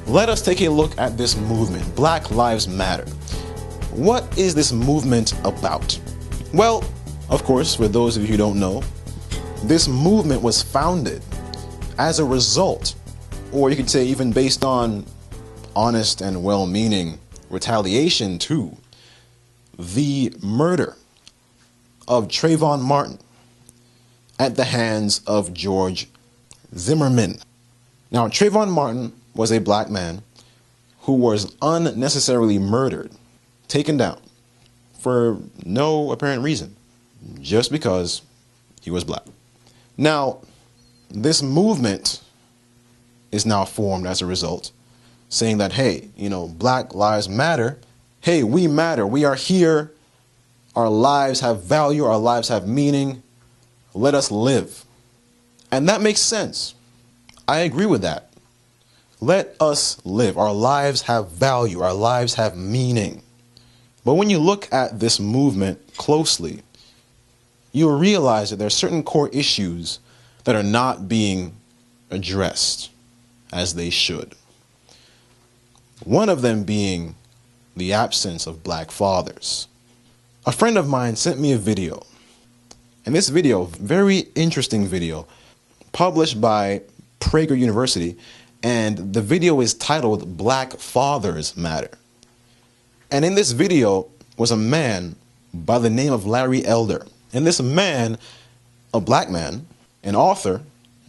let us take a look at this movement, Black Lives Matter. What is this movement about? Well, of course, for those of you who don't know, this movement was founded as a result, or you could say even based on honest and well-meaning retaliation to the murder of Trayvon Martin at the hands of George Zimmerman. Now, Trayvon Martin was a black man who was unnecessarily murdered, taken down for no apparent reason, just because he was black. Now, this movement is now formed as a result, saying that, hey, Black Lives Matter. Hey, we matter. We are here. Our lives have value. Our lives have meaning. Let us live. And that makes sense. I agree with that. Let us live. Our lives have value. Our lives have meaning. But when you look at this movement closely, you'll realize that there are certain core issues that are not being addressed as they should. One of them being the absence of black fathers. A friend of mine sent me a video. And this video, very interesting video, published by Prager University, and the video is titled Black Fathers Matter. And in this video was a man by the name of Larry Elder. And this man, a black man, an author,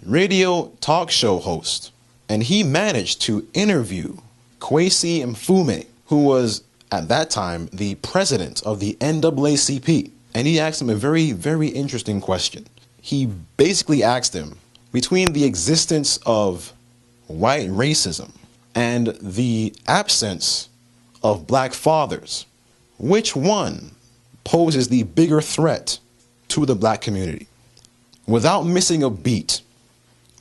radio talk show host, and he managed to interview Kwesi Mfume, who was at that time the president of the NAACP. And he asked him a very, very interesting question. He basically asked him, between the existence of white racism and the absence of black fathers, which one poses the bigger threat to the black community? Without missing a beat,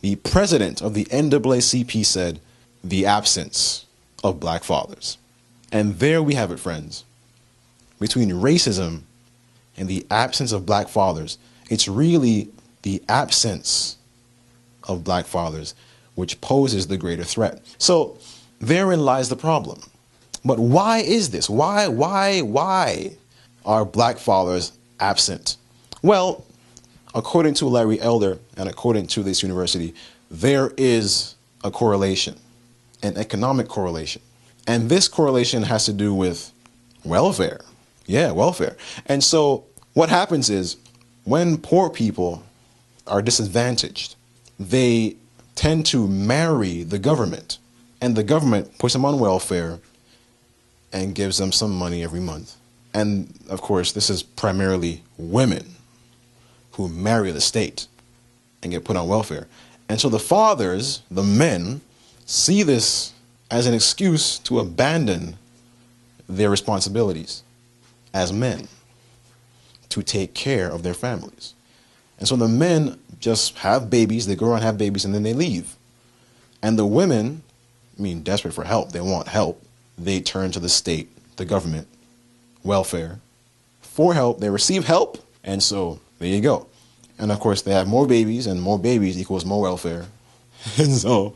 the president of the NAACP said, the absence of black fathers. And there we have it, friends. Between racism and the absence of black fathers, it's really the absence of black fathers which poses the greater threat. So therein lies the problem. But why is this? Why are black fathers absent? Well, according to Larry Elder and according to this university, there is a correlation, an economic correlation. And this correlation has to do with welfare. Yeah, welfare. And so what happens is when poor people are disadvantaged, they tend to marry the government, and the government puts them on welfare and gives them some money every month. And of course, this is primarily women who marry the state and get put on welfare. And so the fathers, the men, see this as an excuse to abandon their responsibilities as men, to take care of their families. And so the men just have babies, they go around, have babies, and then they leave. And the women, desperate for help, they want help, they turn to the state, the government, welfare, for help. They receive help, and so there you go. And of course, they have more babies, and more babies equals more welfare. And so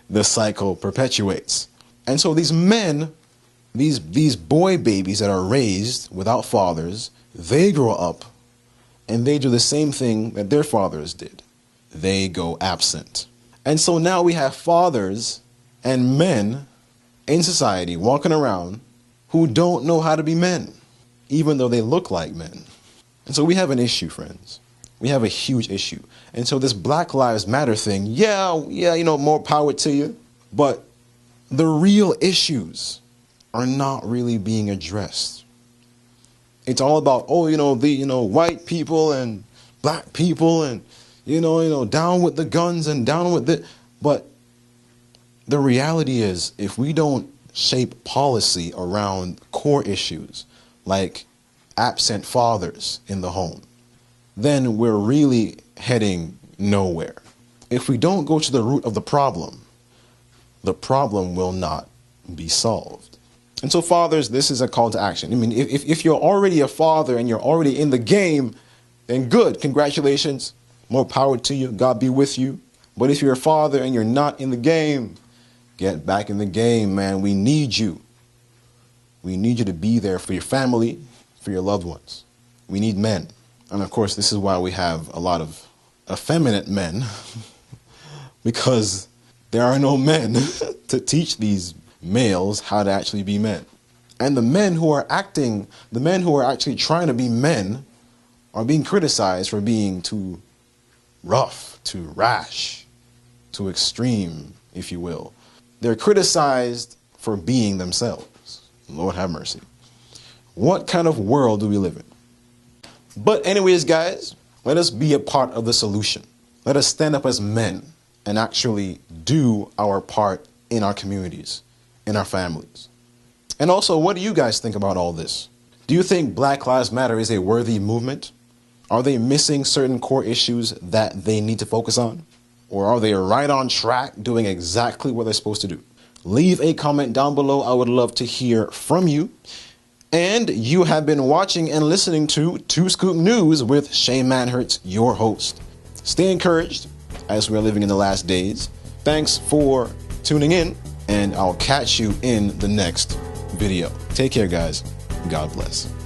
the cycle perpetuates. And so these men, these boy babies that are raised without fathers, they grow up and they do the same thing that their fathers did. They go absent. And so now we have fathers and men in society walking around who don't know how to be men, even though they look like men. And so we have an issue, friends. We have a huge issue. And so this Black Lives Matter thing, yeah, more power to you. But the real issues are not really being addressed. It's all about, white people and black people and, down with the guns and down with the... But the reality is, if we don't shape policy around core issues like absent fathers in the home, then we're really heading nowhere. If we don't go to the root of the problem will not be solved. And so fathers, this is a call to action. If you're already a father and you're already in the game, then good, congratulations, more power to you, God be with you. But if you're a father and you're not in the game, Get back in the game, man. We need you. We need you to be there for your family, for your loved ones. We need men. And of course, this is why we have a lot of effeminate men, because there are no men to teach these males how to actually be men. And the men who are actually trying to be men are being criticized for being too rough, too rash, too extreme, if you will. They're criticized for being themselves. Lord have mercy. What kind of world do we live in? But anyways, guys, let us be a part of the solution. Let us stand up as men and actually do our part in our communities, in our families. And also, what do you guys think about all this? Do you think Black Lives Matter is a worthy movement? Are they missing certain core issues that they need to focus on? Or are they right on track doing exactly what they're supposed to do? Leave a comment down below. I would love to hear from you. And you have been watching and listening to Two Scoop News with Shane Manhertz, your host. Stay encouraged as we're living in the last days. Thanks for tuning in, and I'll catch you in the next video. Take care, guys. God bless.